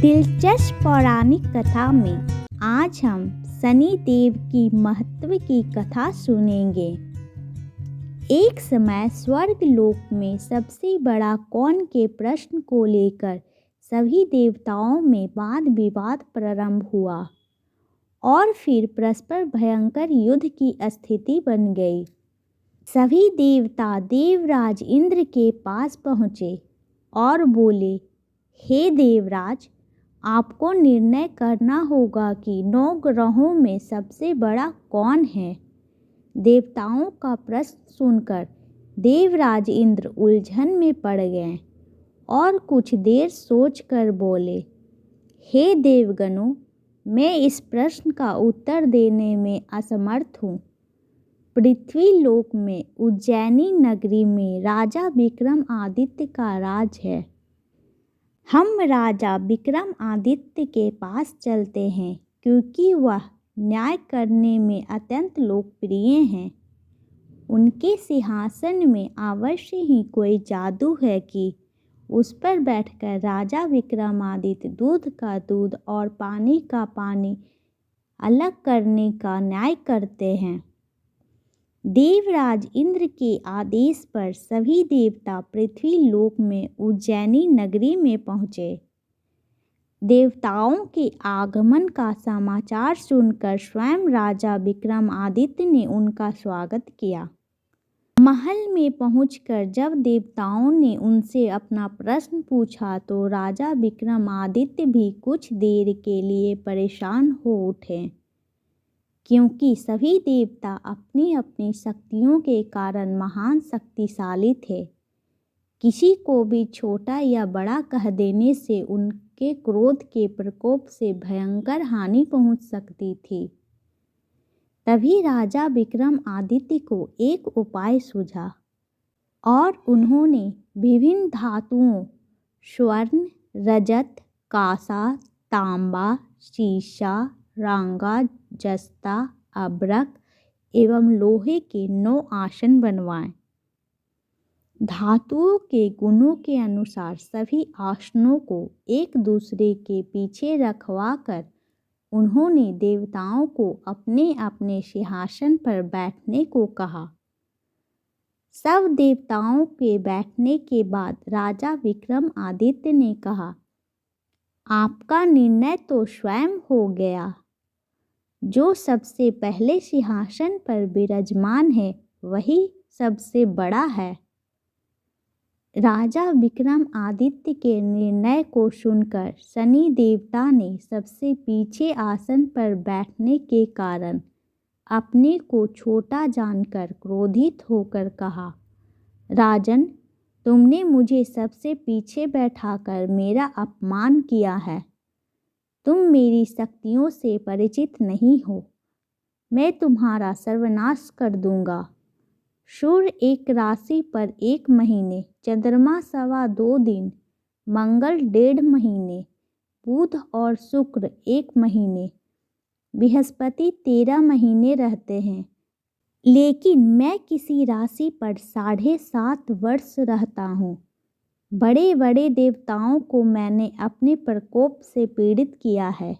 दिलचस्प पौराणिक कथा में आज हम शनि देव की महत्व की कथा सुनेंगे। एक समय स्वर्ग लोक में सबसे बड़ा कौन के प्रश्न को लेकर सभी देवताओं में वाद विवाद प्रारंभ हुआ और फिर परस्पर भयंकर युद्ध की स्थिति बन गई। सभी देवता देवराज इंद्र के पास पहुँचे और बोले, हे देवराज, आपको निर्णय करना होगा कि 9 ग्रहों में सबसे बड़ा कौन है। देवताओं का प्रश्न सुनकर देवराज इंद्र उलझन में पड़ गए और कुछ देर सोचकर बोले, हे देवगणों, मैं इस प्रश्न का उत्तर देने में असमर्थ हूँ। पृथ्वी लोक में उज्जैनी नगरी में राजा विक्रमादित्य का राज है। हम राजा विक्रमादित्य के पास चलते हैं क्योंकि वह न्याय करने में अत्यंत लोकप्रिय हैं। उनके सिंहासन में अवश्य ही कोई जादू है कि उस पर बैठकर राजा विक्रमादित्य दूध का दूध और पानी का पानी अलग करने का न्याय करते हैं। देवराज इंद्र के आदेश पर सभी देवता पृथ्वी लोक में उज्जैनी नगरी में पहुँचे। देवताओं के आगमन का समाचार सुनकर स्वयं राजा विक्रमादित्य ने उनका स्वागत किया। महल में पहुंचकर जब देवताओं ने उनसे अपना प्रश्न पूछा तो राजा विक्रमादित्य भी कुछ देर के लिए परेशान हो उठे, क्योंकि सभी देवता अपनी अपनी शक्तियों के कारण महान शक्तिशाली थे। किसी को भी छोटा या बड़ा कह देने से उनके क्रोध के प्रकोप से भयंकर हानि पहुंच सकती थी। तभी राजा विक्रमादित्य को एक उपाय सूझा और उन्होंने विभिन्न धातुओं स्वर्ण, रजत, कांसा, तांबा, सीसा, रांगा, जस्ता, अभ्रक एवं लोहे के 9 आसन बनवाए। धातुओं के गुणों के अनुसार सभी आसनों को एक दूसरे के पीछे रखवाकर उन्होंने देवताओं को अपने अपने सिंहासन पर बैठने को कहा। सब देवताओं के बैठने के बाद राजा विक्रमादित्य ने कहा, आपका निर्णय तो स्वयं हो गया। जो सबसे पहले सिंहासन पर विराजमान है वही सबसे बड़ा है। राजा विक्रमादित्य के निर्णय को सुनकर शनि देवता ने सबसे पीछे आसन पर बैठने के कारण अपने को छोटा जानकर क्रोधित होकर कहा, राजन, तुमने मुझे सबसे पीछे बैठाकर मेरा अपमान किया है। तुम मेरी शक्तियों से परिचित नहीं हो। मैं तुम्हारा सर्वनाश कर दूंगा। सूर्य एक राशि पर 1 महीने, चंद्रमा 2.25 दिन, मंगल 1.5 महीने, बुध और शुक्र 1 महीने, बृहस्पति 13 महीने रहते हैं, लेकिन मैं किसी राशि पर 7.5 वर्ष रहता हूँ। बड़े बड़े देवताओं को मैंने अपने प्रकोप से पीड़ित किया है।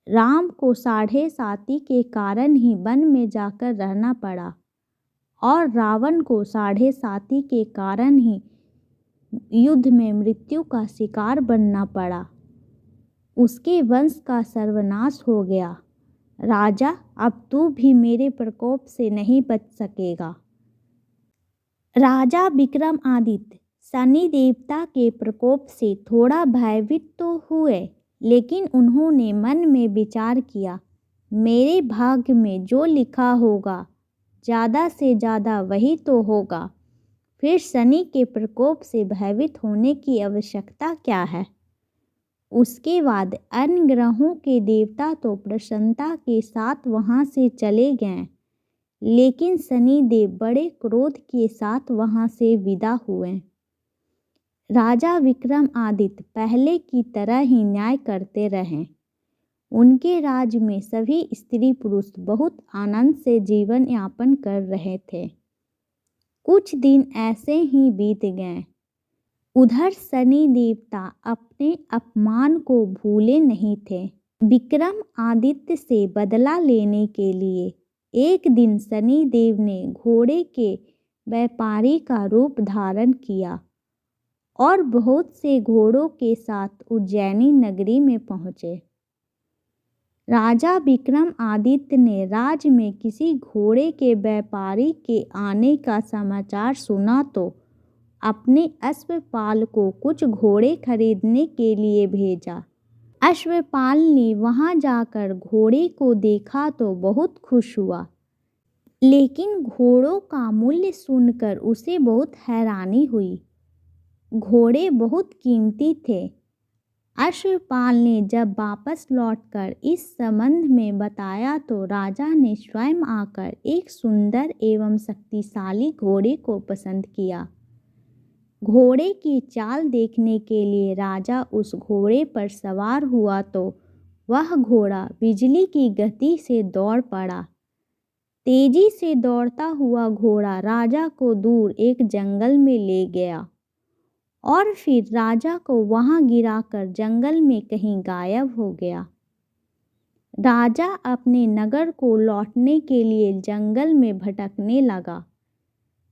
राम को 7.5 के कारण ही वन में जाकर रहना पड़ा और रावण को 7.5 के कारण ही युद्ध में मृत्यु का शिकार बनना पड़ा। उसके वंश का सर्वनाश हो गया। राजा, अब तू भी मेरे प्रकोप से नहीं बच सकेगा। राजा विक्रमादित्य शनि देवता के प्रकोप से थोड़ा भयभीत तो हुए, लेकिन उन्होंने मन में विचार किया, मेरे भाग्य में जो लिखा होगा ज़्यादा से ज़्यादा वही तो होगा। फिर शनि के प्रकोप से भयभीत होने की आवश्यकता क्या है। उसके बाद अन्य ग्रहों के देवता तो प्रसन्नता के साथ वहां से चले गए, लेकिन शनि देव बड़े क्रोध के साथ वहां से विदा हुए। राजा विक्रमादित्य पहले की तरह ही न्याय करते रहे। उनके राज्य में सभी स्त्री पुरुष बहुत आनंद से जीवन यापन कर रहे थे। कुछ दिन ऐसे ही बीत गए। उधर शनि देवता अपने अपमान को भूले नहीं थे। विक्रमादित्य से बदला लेने के लिए एक दिन शनि देव ने घोड़े के व्यापारी का रूप धारण किया और बहुत से घोड़ों के साथ उज्जैनी नगरी में पहुँचे। राजा विक्रमादित्य ने राज्य में किसी घोड़े के व्यापारी के आने का समाचार सुना तो अपने अश्वपाल को कुछ घोड़े खरीदने के लिए भेजा। अश्वपाल ने वहां जाकर घोड़े को देखा तो बहुत खुश हुआ, लेकिन घोड़ों का मूल्य सुनकर उसे बहुत हैरानी हुई। घोड़े बहुत कीमती थे। अश्वपाल ने जब वापस लौटकर इस संबंध में बताया तो राजा ने स्वयं आकर एक सुंदर एवं शक्तिशाली घोड़े को पसंद किया। घोड़े की चाल देखने के लिए राजा उस घोड़े पर सवार हुआ तो वह घोड़ा बिजली की गति से दौड़ पड़ा। तेजी से दौड़ता हुआ घोड़ा राजा को दूर एक जंगल में ले गया और फिर राजा को वहां गिराकर जंगल में कहीं गायब हो गया। राजा अपने नगर को लौटने के लिए जंगल में भटकने लगा,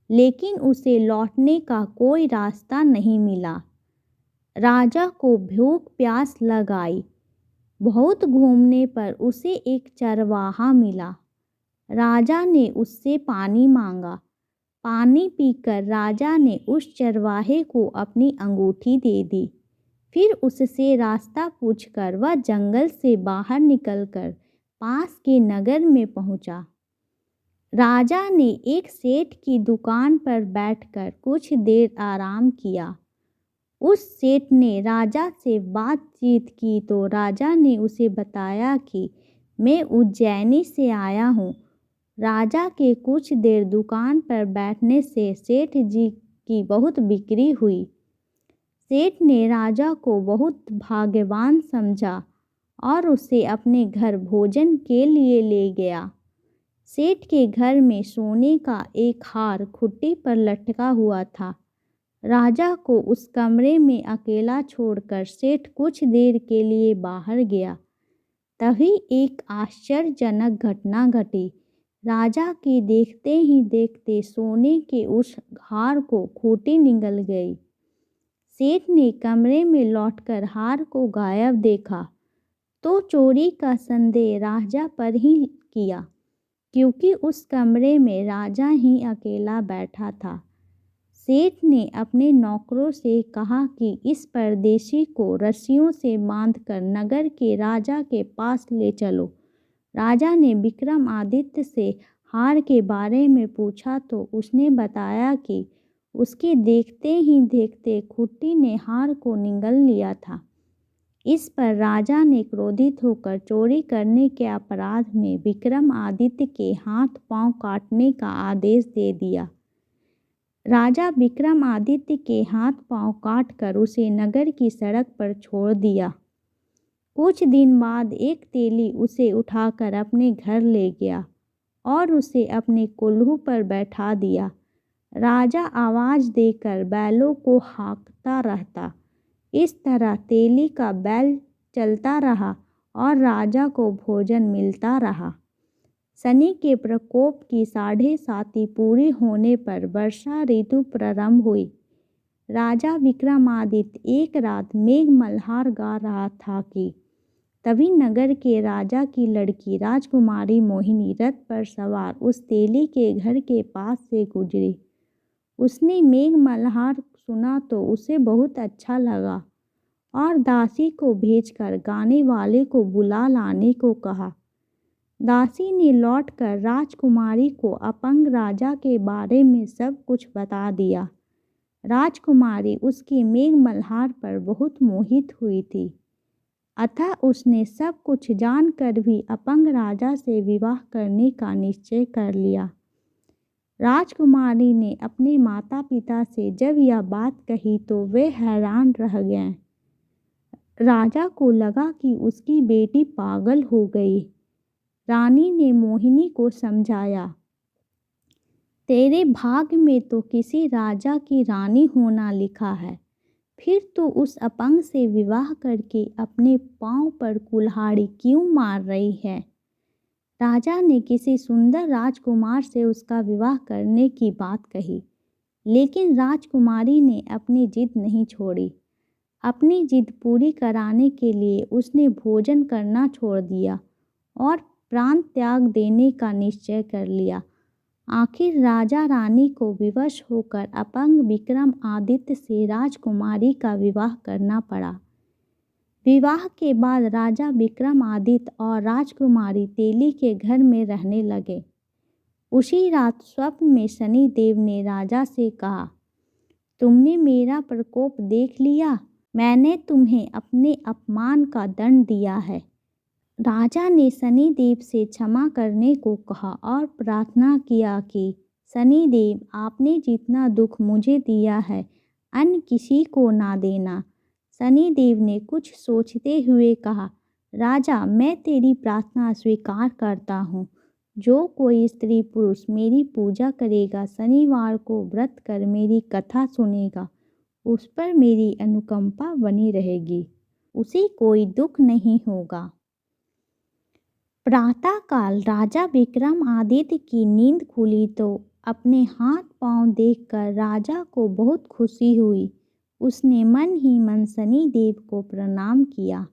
लेकिन उसे लौटने का कोई रास्ता नहीं मिला। राजा को भूख प्यास लगाई। बहुत घूमने पर उसे एक चरवाहा मिला। राजा ने उससे पानी मांगा। पानी पीकर राजा ने उस चरवाहे को अपनी अंगूठी दे दी। फिर उससे रास्ता पूछकर वह जंगल से बाहर निकलकर पास के नगर में पहुंचा। राजा ने एक सेठ की दुकान पर बैठकर कुछ देर आराम किया। उस सेठ ने राजा से बातचीत की तो राजा ने उसे बताया कि मैं उज्जैनी से आया हूँ। राजा के कुछ देर दुकान पर बैठने से सेठ जी की बहुत बिक्री हुई। सेठ ने राजा को बहुत भाग्यवान समझा और उसे अपने घर भोजन के लिए ले गया। सेठ के घर में सोने का एक हार खुट्टी पर लटका हुआ था। राजा को उस कमरे में अकेला छोड़कर सेठ कुछ देर के लिए बाहर गया। तभी एक आश्चर्यजनक घटना घटी। राजा के देखते ही देखते सोने के उस हार को खूंटी निगल गई। सेठ ने कमरे में लौटकर हार को गायब देखा तो चोरी का संदेह राजा पर ही किया, क्योंकि उस कमरे में राजा ही अकेला बैठा था। सेठ ने अपने नौकरों से कहा कि इस परदेशी को रस्सियों से बांधकर नगर के राजा के पास ले चलो। राजा ने विक्रमादित्य से हार के बारे में पूछा तो उसने बताया कि उसके देखते ही देखते खूंटी ने हार को निगल लिया था। इस पर राजा ने क्रोधित होकर चोरी करने के अपराध में विक्रमादित्य के हाथ पांव काटने का आदेश दे दिया। राजा विक्रमादित्य के हाथ पांव काटकर उसे नगर की सड़क पर छोड़ दिया। कुछ दिन बाद एक तेली उसे उठाकर अपने घर ले गया और उसे अपने कोल्हू पर बैठा दिया। राजा आवाज़ देकर बैलों को हाँकता रहता। इस तरह तेली का बैल चलता रहा और राजा को भोजन मिलता रहा। शनि के प्रकोप की 7.5 पूरी होने पर वर्षा ऋतु प्रारंभ हुई। राजा विक्रमादित्य एक रात मेघ मल्हार गा रहा था कि तभी नगर के राजा की लड़की राजकुमारी मोहिनी रथ पर सवार उस तेली के घर के पास से गुजरी। उसने मेघ मल्हार सुना तो उसे बहुत अच्छा लगा और दासी को भेजकर गाने वाले को बुला लाने को कहा। दासी ने लौटकर राजकुमारी को अपंग राजा के बारे में सब कुछ बता दिया। राजकुमारी उसके मेघ मल्हार पर बहुत मोहित हुई थी, अतः उसने सब कुछ जानकर भी अपंग राजा से विवाह करने का निश्चय कर लिया। राजकुमारी ने अपने माता पिता से जब यह बात कही तो वे हैरान रह गए। राजा को लगा कि उसकी बेटी पागल हो गई। रानी ने मोहिनी को समझाया, तेरे भाग्य में तो किसी राजा की रानी होना लिखा है, फिर तू उस अपंग से विवाह करके अपने पांव पर कुल्हाड़ी क्यों मार रही है? राजा ने किसी सुंदर राजकुमार से उसका विवाह करने की बात कही, लेकिन राजकुमारी ने अपनी जिद नहीं छोड़ी। अपनी जिद पूरी कराने के लिए उसने भोजन करना छोड़ दिया और प्राण त्याग देने का निश्चय कर लिया। आखिर राजा रानी को विवश होकर अपंग विक्रमादित्य से राजकुमारी का विवाह करना पड़ा। विवाह के बाद राजा विक्रमादित्य और राजकुमारी तेली के घर में रहने लगे। उसी रात स्वप्न में शनिदेव ने राजा से कहा, तुमने मेरा प्रकोप देख लिया, मैंने तुम्हें अपने अपमान का दंड दिया है। राजा ने शनिदेव से क्षमा करने को कहा और प्रार्थना किया कि शनिदेव, आपने जितना दुख मुझे दिया है अन्य किसी को ना देना। शनिदेव ने कुछ सोचते हुए कहा, राजा, मैं तेरी प्रार्थना स्वीकार करता हूँ। जो कोई स्त्री पुरुष मेरी पूजा करेगा, शनिवार को व्रत कर मेरी कथा सुनेगा, उस पर मेरी अनुकंपा बनी रहेगी, उसे कोई दुख नहीं होगा। प्रातःकाल राजा विक्रमादित्य की नींद खुली तो अपने हाथ पांव देखकर राजा को बहुत खुशी हुई। उसने मन ही मन शनिदेव को प्रणाम किया।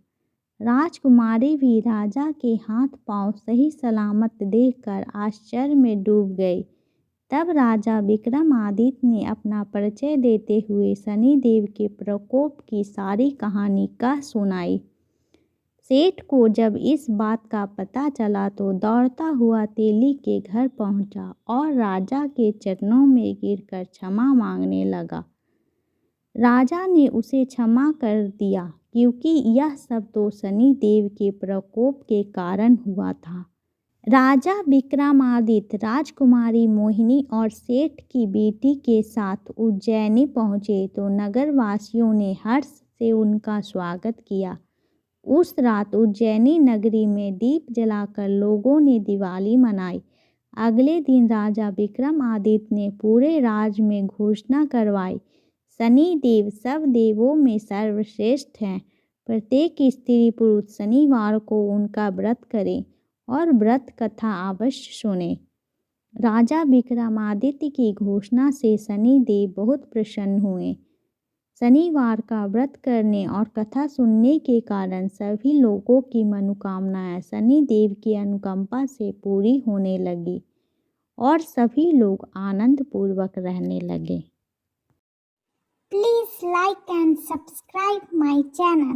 राजकुमारी भी राजा के हाथ पांव सही सलामत देखकर आश्चर्य में डूब गई। तब राजा विक्रमादित्य ने अपना परिचय देते हुए शनिदेव के प्रकोप की सारी कहानी कह सुनाई। सेठ को जब इस बात का पता चला तो दौड़ता हुआ तेली के घर पहुंचा और राजा के चरणों में गिरकर क्षमा मांगने लगा। राजा ने उसे क्षमा कर दिया क्योंकि यह सब तो शनिदेव के प्रकोप के कारण हुआ था। राजा विक्रमादित्य राजकुमारी मोहिनी और सेठ की बेटी के साथ उज्जैनी पहुँचे तो नगरवासियों ने हर्ष से उनका स्वागत किया। उस रात उज्जैनी नगरी में दीप जलाकर लोगों ने दिवाली मनाई। अगले दिन राजा विक्रमादित्य ने पूरे राज्य में घोषणा करवाई, शनिदेव सब देवों में सर्वश्रेष्ठ हैं। प्रत्येक स्त्री पुरुष शनिवार को उनका व्रत करें और व्रत कथा अवश्य सुने। राजा विक्रमादित्य की घोषणा से शनिदेव बहुत प्रसन्न हुए। शनिवार का व्रत करने और कथा सुनने के कारण सभी लोगों की मनोकामनाएं शनिदेव की अनुकंपा से पूरी होने लगी और सभी लोग आनंद पूर्वक रहने लगे। Please like and subscribe my channel.